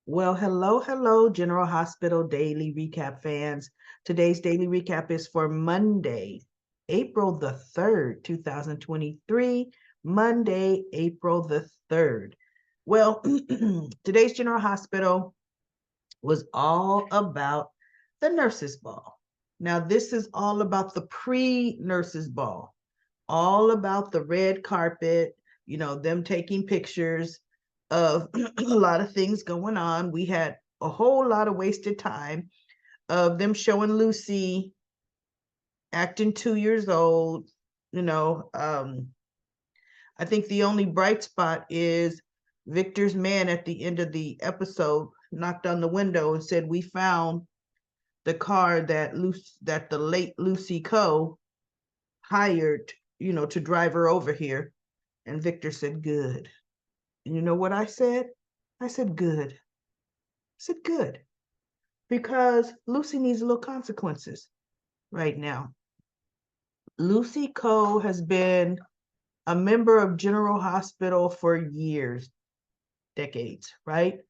Well, hello, General Hospital Daily Recap fans. Today's daily recap is for Monday, April the 3rd, 2023. Monday, April the 3rd. Well, today's General Hospital was all about the nurses' ball. Now, this is all about the pre-nurses' ball, all about the red carpet, them taking pictures of a lot of things going on. We had a whole lot of wasted time of them showing Lucy acting 2 years old. You know, I think the only bright spot is Victor's man at the end of the episode knocked on the window and said, "We found the car that the late Lucy Coe hired, to drive her over here." And Victor said, "Good." And you know what I said? I said, "Good." I said, "Good." Because Lucy needs a little consequences right now. Lucy Coe has been a member of General Hospital for years, decades, right?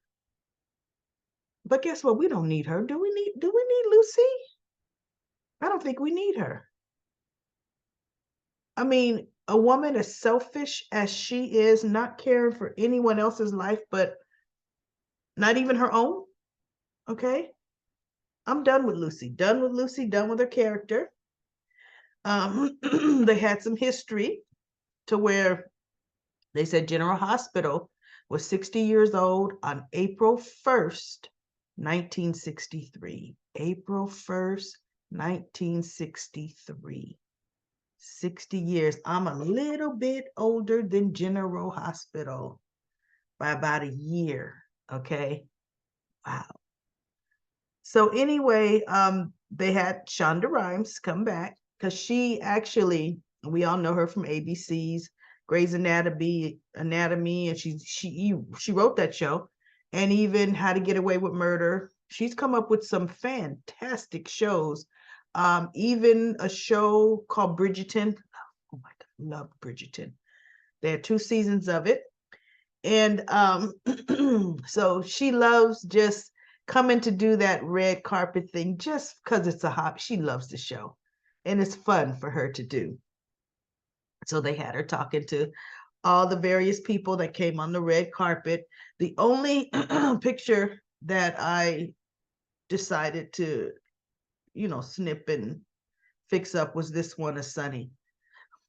But guess what? We don't need her. Do we need Lucy? I don't think we need her. I mean, a woman as selfish as she is, not caring for anyone else's life, but not even her own. Okay. I'm done with Lucy. Done with Lucy. Done with her character. They had some history to where they said General Hospital was 60 years old on April 1st, 1963. April 1st, 1963. 60 years. I'm a little bit older than General Hospital by about a year. Okay. Wow. So anyway, they had Shonda Rhimes come back because she actually, we all know her from ABC's Grey's Anatomy, and she wrote that show, and even How to Get Away with Murder. She's come up with some fantastic shows. Even a show called Bridgerton. Oh my God, love Bridgerton. They had 2 seasons of it. And so she loves just coming to do that red carpet thing just because it's a hobby. She loves the show and it's fun for her to do. So they had her talking to all the various people that came on the red carpet. The only picture that I decided to, snip and fix up was this one of Sonny.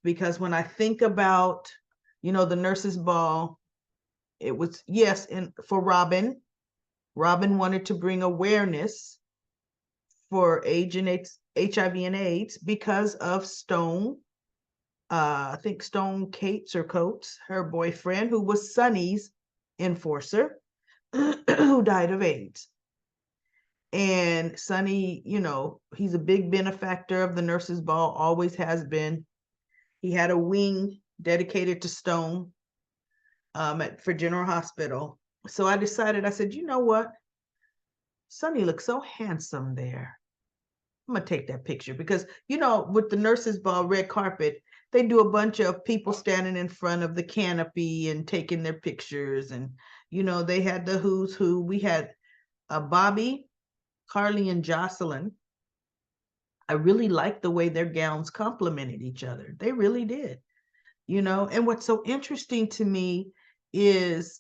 Because when I think about, the nurses' ball, it was, yes, and for Robin, Robin wanted to bring awareness for HIV and AIDS because of Stone. I think Stone Cates or Coates, her boyfriend, who was Sonny's enforcer, who died of AIDS. And Sonny, he's a big benefactor of the nurses' ball, always has been. He had a wing dedicated to Stone for General Hospital. So I decided, I said, you know what? Sonny looks so handsome there. I'm gonna take that picture because with the nurses' ball red carpet, they do a bunch of people standing in front of the canopy and taking their pictures, and they had the who's who. We had Bobby, Carly, and Jocelyn. I really liked the way their gowns complemented each other. They really did. And what's so interesting to me is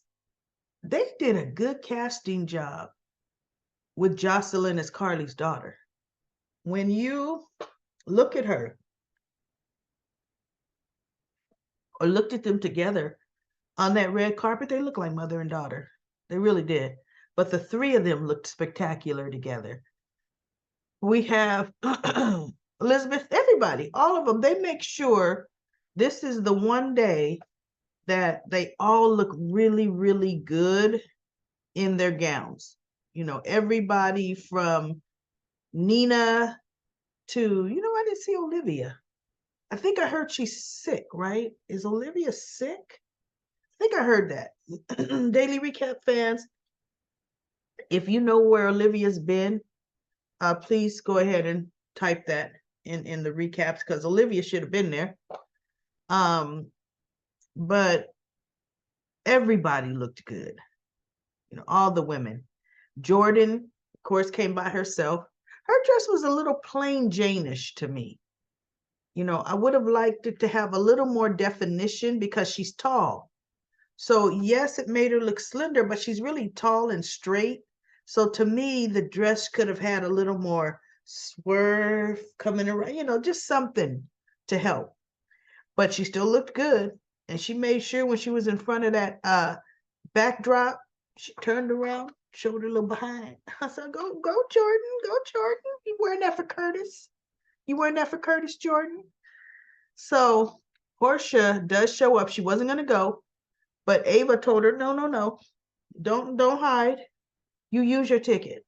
they did a good casting job with Jocelyn as Carly's daughter. When you look at her or looked at them together on that red carpet, they look like mother and daughter. They really did. But the three of them looked spectacular together. We have Elizabeth, everybody, all of them, they make sure this is the one day that they all look really, really good in their gowns. Everybody from Nina to, I didn't see Olivia. I think I heard she's sick, right? Is Olivia sick? I think I heard that. Daily Recap fans, if you know where Olivia's been, please go ahead and type that in the recaps because Olivia should have been there. But everybody looked good. All the women. Jordan, of course, came by herself. Her dress was a little plain Jane-ish to me. You know, I would have liked it to have a little more definition because she's tall. So yes, it made her look slender, but she's really tall and straight. So to me, the dress could have had a little more swerve coming around, you know, just something to help. But she still looked good. And she made sure when she was in front of that backdrop, she turned around, showed her little behind. I said, go, Jordan, go, Jordan. You wearing that for Curtis? You wearing that for Curtis, Jordan? So Portia does show up. She wasn't going to go, but Ava told her, no, don't hide. You use your ticket.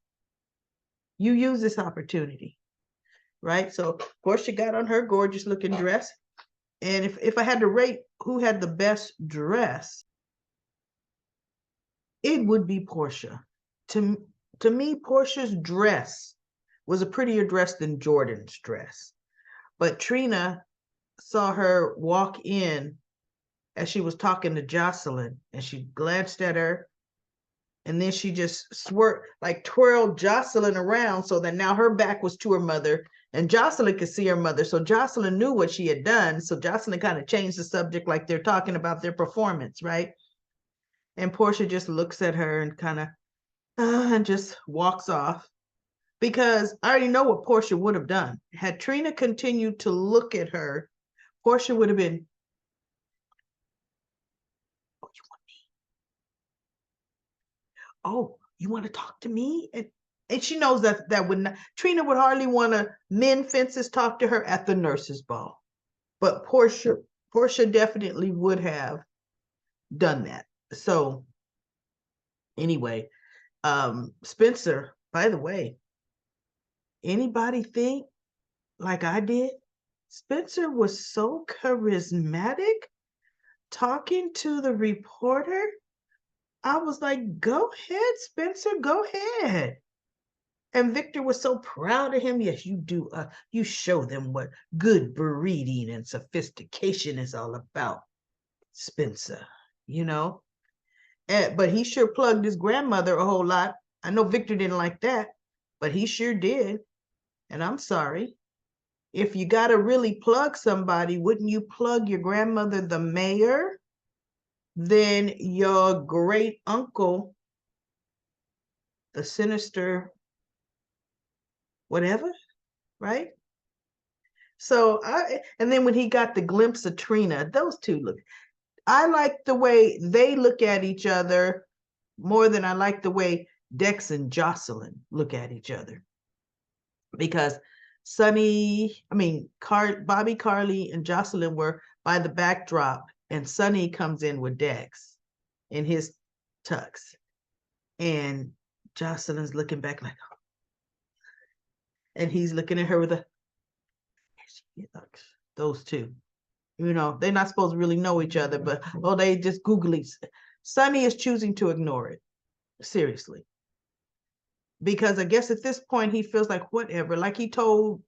You use this opportunity, right? So Portia got on her gorgeous looking dress. And if I had to rate who had the best dress, it would be Portia. To, to me, Portia's dress was a prettier dress than Jordan's dress. But Trina saw her walk in as she was talking to Jocelyn, and she glanced at her, and then she just twirled Jocelyn around so that now her back was to her mother, and Jocelyn could see her mother. So Jocelyn knew what she had done. So Jocelyn kind of changed the subject, like they're talking about their performance, right? And Portia just looks at her and kind of and just walks off, because I already know what Portia would have done. Had Trina continued to look at her, Portia would have been, oh, you want me? Oh, you want to talk to me? And she knows that would not, Trina would hardly want to mend fences, talk to her at the nurses' ball. But Portia definitely would have done that. So anyway, Spencer, by the way, anybody think like I did? Spencer was so charismatic talking to the reporter. I was like, go ahead, Spencer, go ahead. And Victor was so proud of him. Yes, you do. You show them what good breeding and sophistication is all about, Spencer, you know? But he sure plugged his grandmother a whole lot. I know Victor didn't like that, but he sure did. And I'm sorry. If you got to really plug somebody, wouldn't you plug your grandmother, the mayor, then your great uncle, the sinister whatever, right? So and then when he got the glimpse of Trina, those two look, I like the way they look at each other more than I like the way Dex and Jocelyn look at each other. Because Bobby, Carly, and Jocelyn were by the backdrop, and Sonny comes in with Dex in his tux. And Jocelyn's looking back like, oh. And he's looking at her with a, those two. You know, they're not supposed to really know each other, but they just googly. Sonny is choosing to ignore it. Seriously. Because I guess at this point he feels like whatever, like he told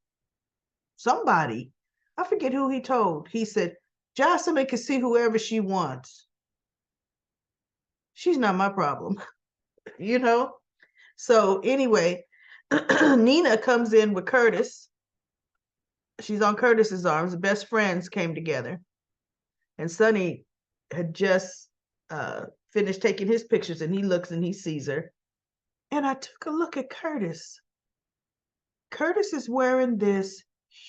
somebody, I forget who he told. He said, Jocelyn can see whoever she wants. She's not my problem, you know? So anyway, Nina comes in with Curtis. She's on Curtis's arms. The best friends came together. And Sonny had just finished taking his pictures, and he looks and he sees her. And I took a look at Curtis. Curtis is wearing this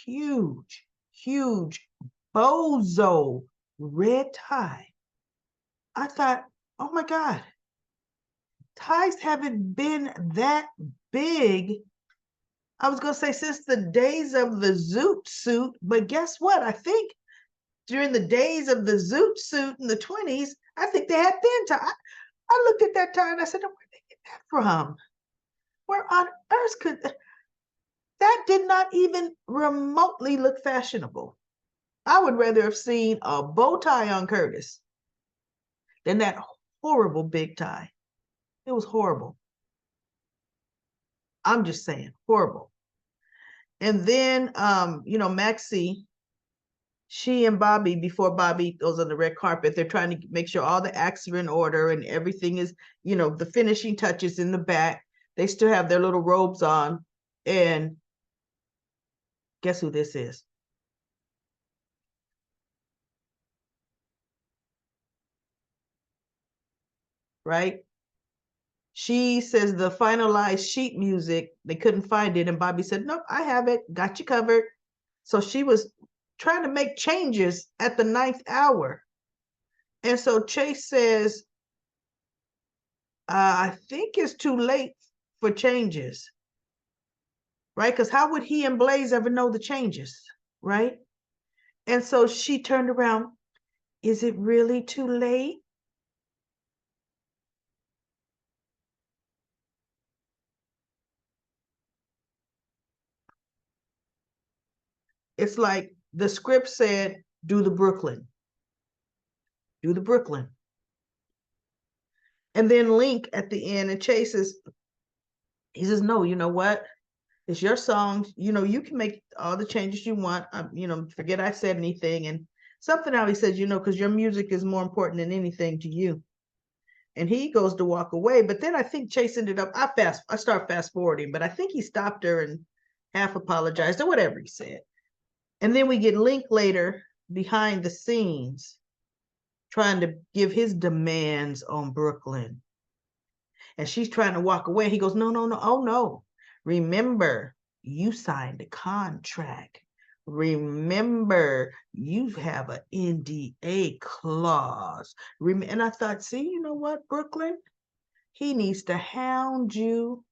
huge bozo red tie. I thought, oh my God, ties haven't been that big. I was going to say since the days of the Zoot suit, but guess what? I think during the days of the Zoot suit in the 20s, I think they had thin tie. I looked at that tie and I said, where did they get that from? Where on earth could that did not even remotely look fashionable? I would rather have seen a bow tie on Curtis than that horrible big tie. It was horrible. I'm just saying, horrible. And then, Maxie, she and Bobby, before Bobby goes on the red carpet, they're trying to make sure all the acts are in order and everything is, the finishing touches in the back. They still have their little robes on. And guess who this is? Right? She says the finalized sheet music, they couldn't find it. And Bobby said, nope, I have it. Got you covered. So she was trying to make changes at the 9th hour. And so Chase says, I think it's too late for changes. Right? Because how would he and Blaze ever know the changes? Right? And so she turned around. Is it really too late? It's like the script said, do the Brooklyn. Do the Brooklyn. And then Link at the end, and Chase he says, no, you know what? It's your song. You know, you can make all the changes you want. Forget I said anything. And something how he says, because your music is more important than anything to you. And he goes to walk away. But then I think Chase ended up, I start fast forwarding, but I think he stopped her and half apologized or whatever he said. And then we get Link later behind the scenes trying to give his demands on Brooklyn. And she's trying to walk away. He goes, no, no, no. Oh, no. Remember, you signed a contract. Remember, you have an NDA clause. And I thought, see, you know what, Brooklyn? He needs to hound you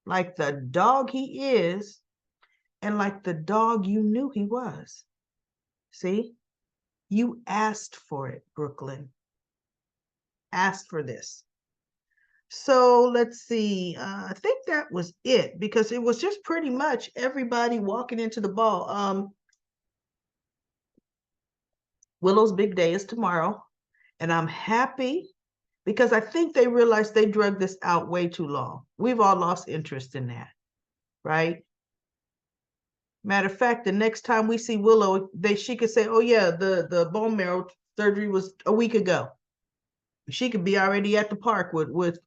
like the dog he is and like the dog you knew he was. See? You asked for it, Brooklyn. Asked for this. So let's see. I think that was it because it was just pretty much everybody walking into the ball. Willow's big day is tomorrow, and I'm happy because I think they realized they drugged this out way too long. We've all lost interest in that, right? Matter of fact, the next time we see Willow, she could say, "Oh yeah, the bone marrow surgery was a week ago." She could be already at the park with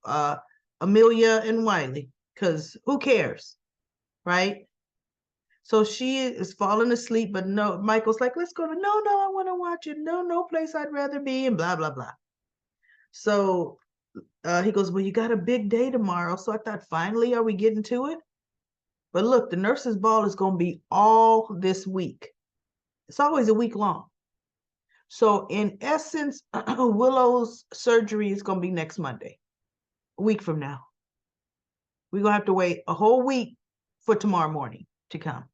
Amelia and Wiley, because who cares, right? So she is falling asleep, but no, Michael's like, let's go to, no, I want to watch it. No, no place I'd rather be, and blah, blah, blah. So he goes, well, you got a big day tomorrow. So I thought, finally, are we getting to it? But look, the nurses' ball is going to be all this week. It's always a week long. So in essence, Willow's surgery is going to be next Monday, a week from now. We're going to have to wait a whole week for tomorrow morning to come.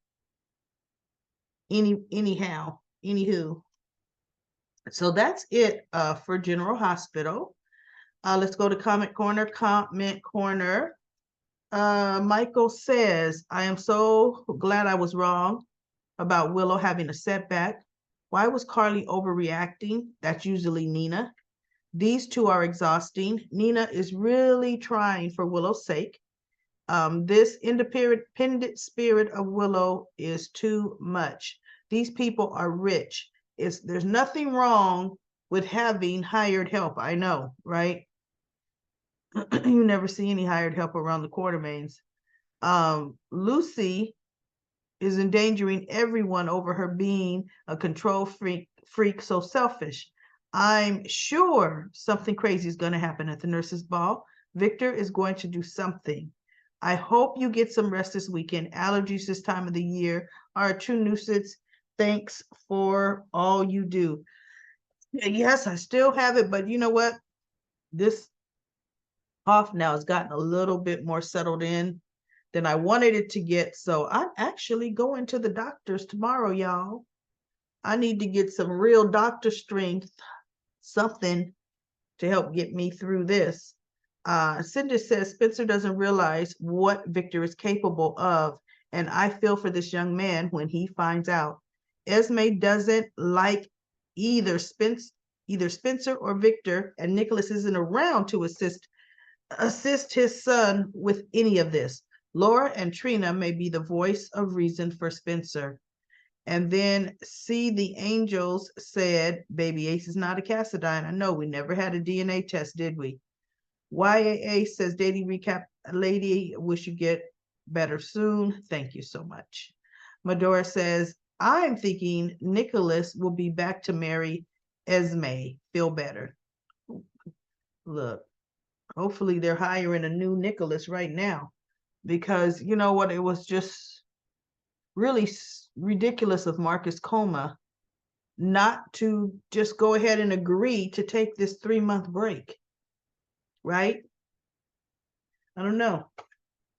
Anywho. So that's it for General Hospital. Let's go to Comment Corner. Michael says, I am so glad I was wrong about Willow having a setback. Why was Carly overreacting? That's usually Nina. These two are exhausting. Nina is really trying for Willow's sake. This independent spirit of Willow is too much. These people are rich. There's nothing wrong with having hired help. I know, right? You never see any hired help around the Quartermains. Lucy is endangering everyone over her being a control freak, so selfish. I'm sure something crazy is going to happen at the nurses' ball. Victor is going to do something. I hope you get some rest this weekend. Allergies this time of the year are a true nuisance. Thanks for all you do. Yes, I still have it, but you know what? This cough now has gotten a little bit more settled in than I wanted it to get. So I'm actually going to the doctor's tomorrow, y'all. I need to get some real doctor strength, something to help get me through this. Cindy says Spencer doesn't realize what Victor is capable of, and I feel for this young man when he finds out. Esme doesn't like either Spencer or Victor, and Nicholas isn't around to assist his son with any of this. Laura and Trina may be the voice of reason for Spencer. And then see the angels said, baby Ace is not a Cassadine. I know we never had a DNA test, did we? YAA says, daily recap, lady, wish you get better soon. Thank you so much. Medora says, I'm thinking Nicholas will be back to marry Esme. Feel better. Look, hopefully they're hiring a new Nicholas right now, because you know what? It was just really ridiculous of Marcus Coma not to just go ahead and agree to take this 3-month break, right? I don't know.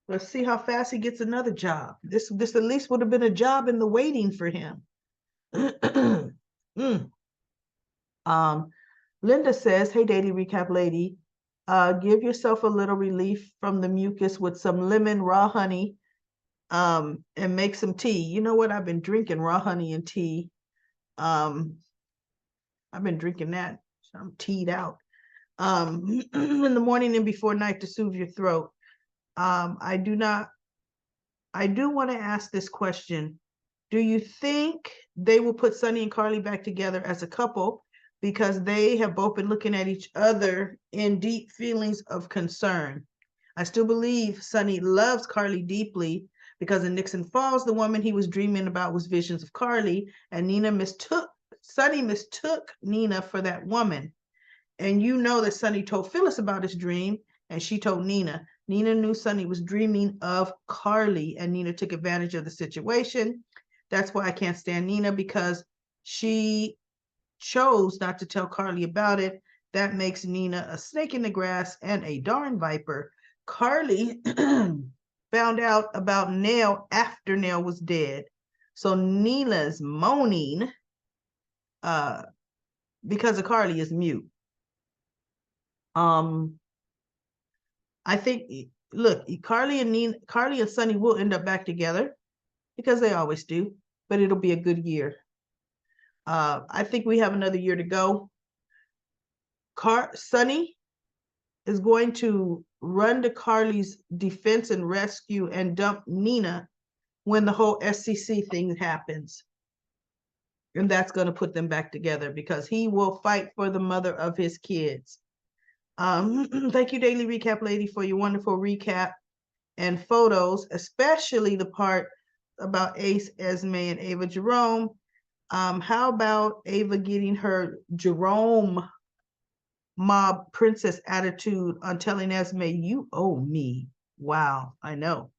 Let's see how fast he gets another job. This at least would have been a job in the waiting for him. mm. Linda says, hey, daily recap lady, give yourself a little relief from the mucus with some lemon, raw honey, and make some tea. You know what? I've been drinking raw honey and tea. I've been drinking that. So I'm teed out. In the morning and before night to soothe your throat. I do want to ask this question. Do you think they will put Sonny and Carly back together as a couple because they have both been looking at each other in deep feelings of concern? I still believe Sonny loves Carly deeply because in Nixon Falls, the woman he was dreaming about was visions of Carly, and Sonny mistook Nina for that woman. And you know that Sonny told Phyllis about his dream, and she told Nina. Nina knew Sonny was dreaming of Carly, and Nina took advantage of the situation. That's why I can't stand Nina, because she chose not to tell Carly about it. That makes Nina a snake in the grass and a darn viper. Carly found out about Nell after Nell was dead. So Nina's moaning because of Carly is mute. I think, look, Carly and Sonny will end up back together because they always do, but it'll be a good year. I think we have another year to go. Sonny is going to run to Carly's defense and rescue and dump Nina when the whole SCC thing happens. And that's going to put them back together because he will fight for the mother of his kids. Thank you, Daily Recap Lady, for your wonderful recap and photos, especially the part about Ace, Esme, and Ava Jerome. How about Ava getting her Jerome mob princess attitude on telling Esme, you owe me? Wow, I know.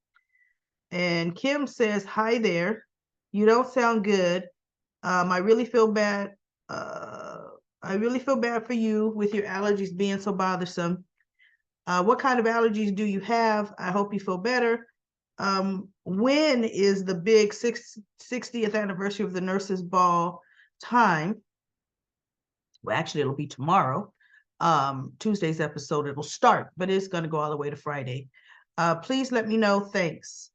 And Kim says, hi there. You don't sound good. I really feel bad. I really feel bad for you with your allergies being so bothersome. What kind of allergies do you have? I hope you feel better. When is the big 60th anniversary of the Nurses Ball time? Well, actually, it'll be tomorrow. Tuesday's episode, it'll start, but it's going to go all the way to Friday. Please let me know. Thanks.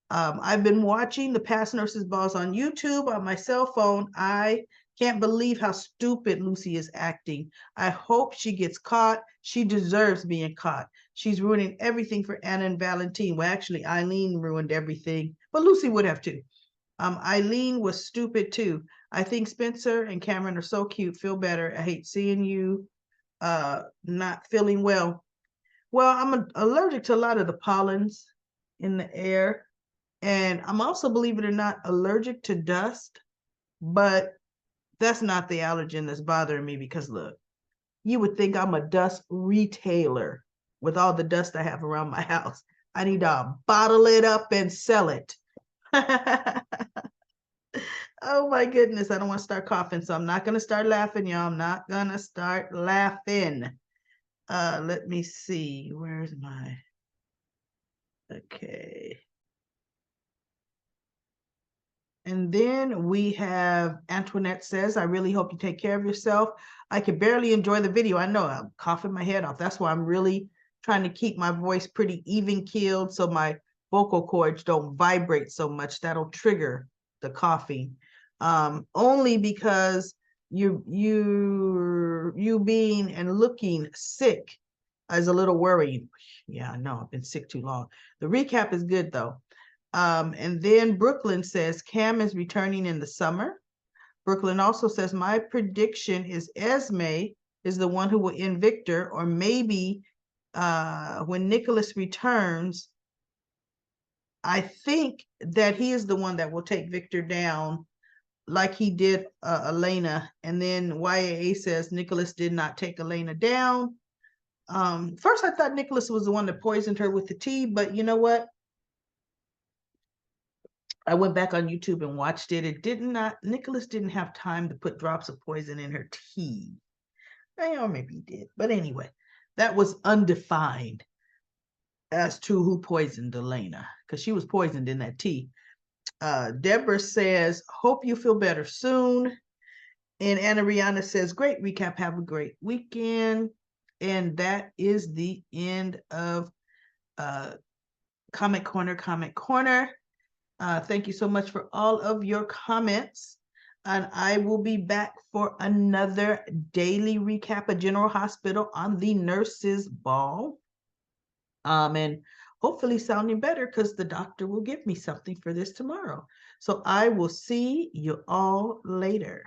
I've been watching the past Nurses Balls on YouTube on my cell phone. I can't believe how stupid Lucy is acting. I hope she gets caught. She deserves being caught. She's ruining everything for Anna and Valentine. Well, actually, Eileen ruined everything, but Lucy would have too. Eileen was stupid too. I think Spencer and Cameron are so cute. Feel better. I hate seeing you not feeling well. Well, I'm allergic to a lot of the pollens in the air. And I'm also, believe it or not, allergic to dust, but that's not the allergen that's bothering me because look, you would think I'm a dust retailer with all the dust I have around my house. I need to bottle it up and sell it. Oh my goodness, I don't want to start coughing, so I'm not going to start laughing, y'all. I'm not going to start laughing. Let me see. Where's my... Okay. And then we have Antoinette says, I really hope you take care of yourself. I can barely enjoy the video. I know I'm coughing my head off. That's why I'm really trying to keep my voice pretty even keeled so my vocal cords don't vibrate so much. That'll trigger the coughing. Only because you being and looking sick is a little worrying. Yeah, I know I've been sick too long. The recap is good though. And then Brooklyn says, Cam is returning in the summer. Brooklyn also says, my prediction is Esme is the one who will end Victor, or maybe when Nicholas returns, I think that he is the one that will take Victor down like he did Elena. And then YAA says Nicholas did not take Elena down. First, I thought Nicholas was the one that poisoned her with the tea, but you know what? I went back on YouTube and watched it. Nicholas didn't have time to put drops of poison in her tea. Or maybe he did. But anyway, that was undefined as to who poisoned Elena, because she was poisoned in that tea. Deborah says, hope you feel better soon. And Anna Rihanna says, great recap. Have a great weekend. And that is the end of Comment Corner. Thank you so much for all of your comments. And I will be back for another daily recap of General Hospital on the Nurses Ball. And hopefully sounding better because the doctor will give me something for this tomorrow. So I will see you all later.